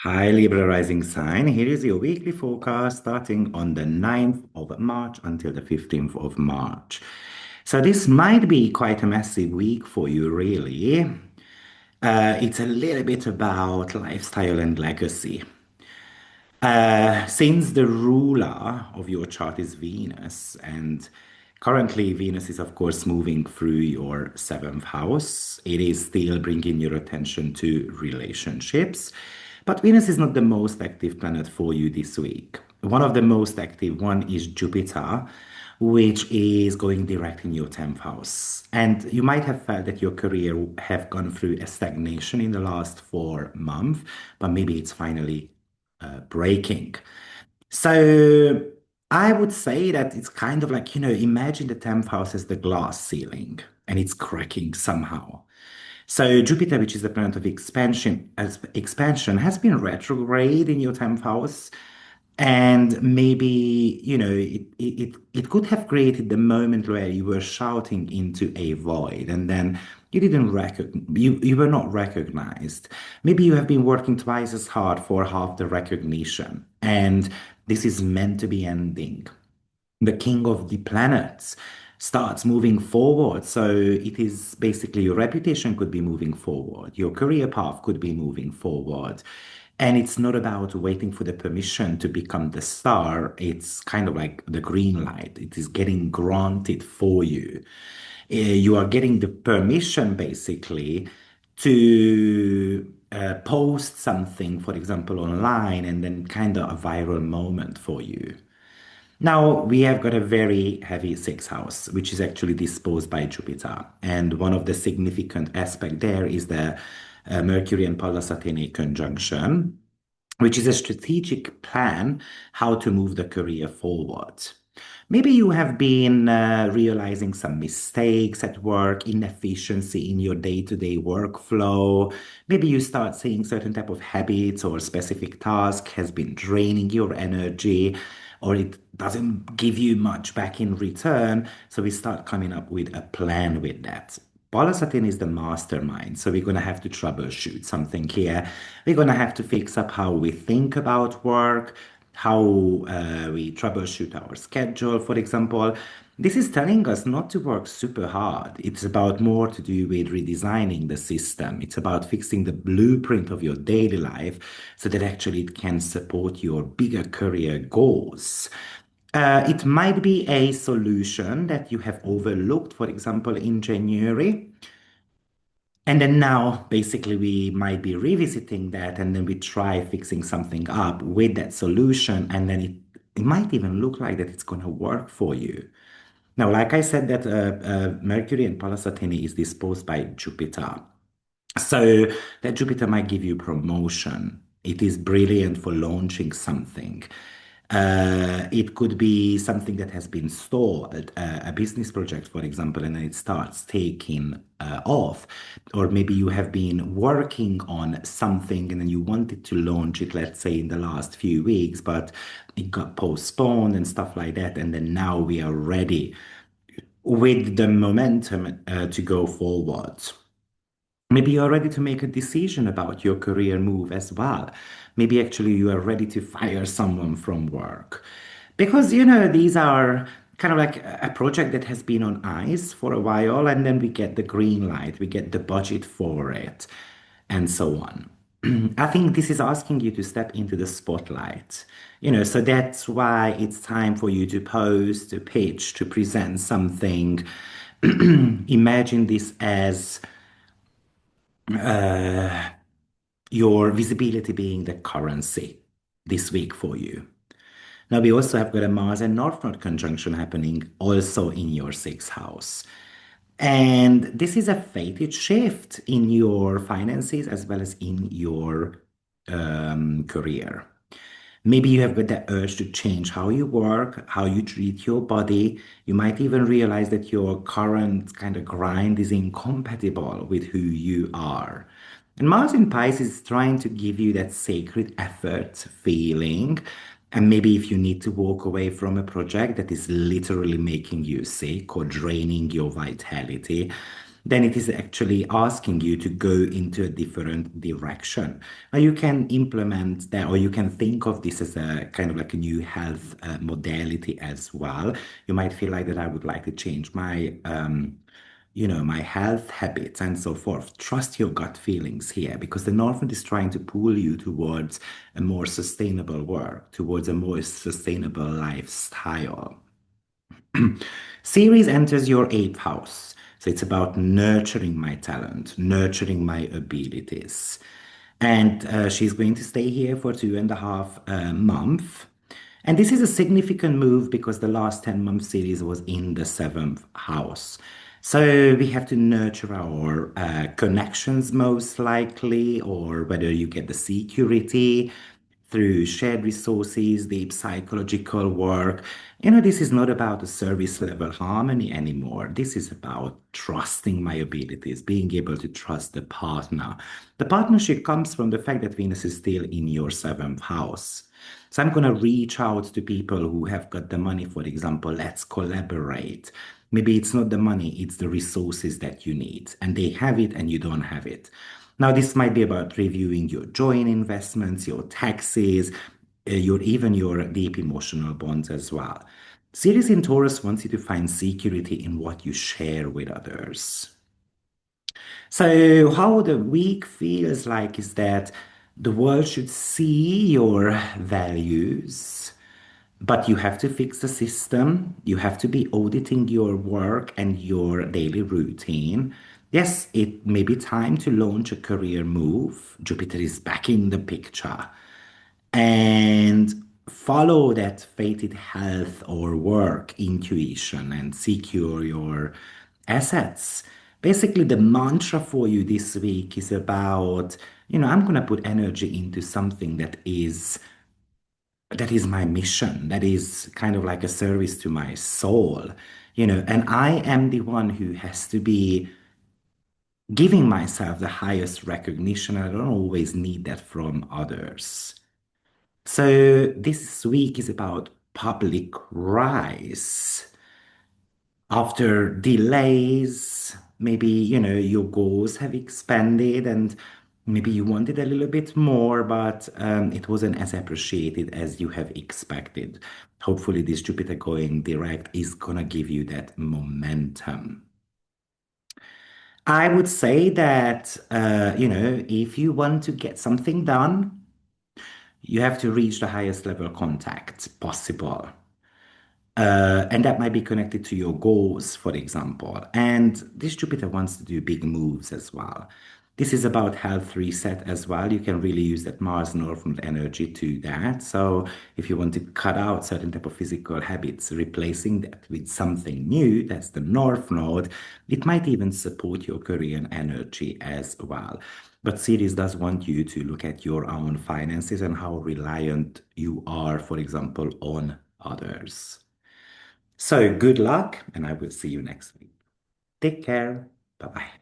Hi, Libra rising sign. Here is your weekly forecast starting on the 9th of March until the 15th of March. So this might be quite a massive week for you, really. It's a little bit about lifestyle and legacy. Since the ruler of your chart is Venus, and currently Venus is, of course, moving through your seventh house, it is still bringing your attention to relationships. But Venus is not the most active planet for you this week. One of the most active one is Jupiter, which is going direct in your 10th house. And you might have felt that your career have gone through a stagnation in the last 4 months, but maybe it's finally breaking. So I would say that it's kind of like, imagine the 10th house as the glass ceiling and it's cracking somehow. So Jupiter, which is the planet of expansion, has been retrograde in your 10th house. And maybe, it could have created the moment where you were shouting into a void and then you were not recognized. Maybe you have been working twice as hard for half the recognition. And this is meant to be ending. The king of the planets starts moving forward. So it is basically your reputation could be moving forward, your career path could be moving forward. And it's not about waiting for the permission to become the star. It's kind of like the green light. It is getting granted for you. You are getting the permission basically to post something, for example, online, and then kind of a viral moment for you. Now we have got a very heavy sixth house, which is actually disposed by Jupiter. And one of the significant aspect there is the Mercury and Pallas Athene conjunction, which is a strategic plan how to move the career forward. Maybe you have been realizing some mistakes at work, inefficiency in your day-to-day workflow. Maybe you start seeing certain type of habits or specific task has been draining your energy, or it doesn't give you much back in return. So we start coming up with a plan with that. Balasatin is the mastermind, so we're going to have to troubleshoot something here. We're going to have to fix up how we think about work, how we troubleshoot our schedule, for example. This is telling us not to work super hard. It's about more to do with redesigning the system. It's about fixing the blueprint of your daily life so that actually it can support your bigger career goals. It might be a solution that you have overlooked, for example, in January. And then now, basically, we might be revisiting that and then we try fixing something up with that solution. And then it might even look like that it's going to work for you. Now, like I said, that Mercury and Pallas Athene is disposed by Jupiter. So that Jupiter might give you promotion. It is brilliant for launching something. It could be something that has been stalled, a business project, for example, and then it starts taking off. Or maybe you have been working on something and then you wanted to launch it, let's say, in the last few weeks, but it got postponed and stuff like that. And then now we are ready with the momentum to go forward. Maybe you're ready to make a decision about your career move as well. Maybe actually you are ready to fire someone from work. Because, these are kind of like a project that has been on ice for a while, and then we get the green light, we get the budget for it, and so on. I think this is asking you to step into the spotlight. So that's why it's time for you to post, to pitch, to present something. Imagine this as your visibility being the currency this week for you. Now, we also have got a Mars and North Node conjunction happening also in your sixth house. And this is a fated shift in your finances as well as in your career. Maybe you have got the urge to change how you work, how you treat your body. You might even realize that your current kind of grind is incompatible with who you are. And Mars in Pisces is trying to give you that sacred effort feeling. And maybe if you need to walk away from a project that is literally making you sick or draining your vitality, then it is actually asking you to go into a different direction. Now, you can implement that, or you can think of this as a kind of like a new health modality as well. You might feel like that I would like to change my my health habits and so forth. Trust your gut feelings here because the Northwind is trying to pull you towards a more sustainable work, towards a more sustainable lifestyle. Ceres enters your eighth house. So it's about nurturing my talent, nurturing my abilities. And she's going to stay here for 2.5 months. And this is a significant move because the last 10 month series was in the seventh house. So we have to nurture our connections most likely, or whether you get the security through shared resources, deep psychological work. This is not about a service level harmony anymore. This is about trusting my abilities, being able to trust the partner. The partnership comes from the fact that Venus is still in your seventh house. So I'm going to reach out to people who have got the money, for example, let's collaborate. Maybe it's not the money, it's the resources that you need, and they have it and you don't have it. Now, this might be about reviewing your joint investments, your taxes, your deep emotional bonds as well. Sirius in Taurus wants you to find security in what you share with others. So, how the week feels like is that the world should see your values, but you have to fix the system. You have to be auditing your work and your daily routine. Yes, it may be time to launch a career move. Jupiter is back in the picture. And follow that fated health or work intuition and secure your assets. Basically, the mantra for you this week is about, I'm going to put energy into something that is my mission, that is kind of like a service to my soul, and I am the one who has to be giving myself the highest recognition. I don't always need that from others. So this week is about public rise. After delays, maybe, your goals have expanded and maybe you wanted a little bit more, but it wasn't as appreciated as you have expected. Hopefully, this Jupiter going direct is gonna give you that momentum. I would say that, if you want to get something done, you have to reach the highest level contact possible. And that might be connected to your goals, for example. And this Jupiter wants to do big moves as well. This is about health reset as well. You can really use that Mars Northern energy to that. So if you want to cut out certain type of physical habits, replacing that with something new, that's the North Node, it might even support your Korean energy as well. But Ceres does want you to look at your own finances and how reliant you are, for example, on others. So good luck, and I will see you next week. Take care. Bye bye.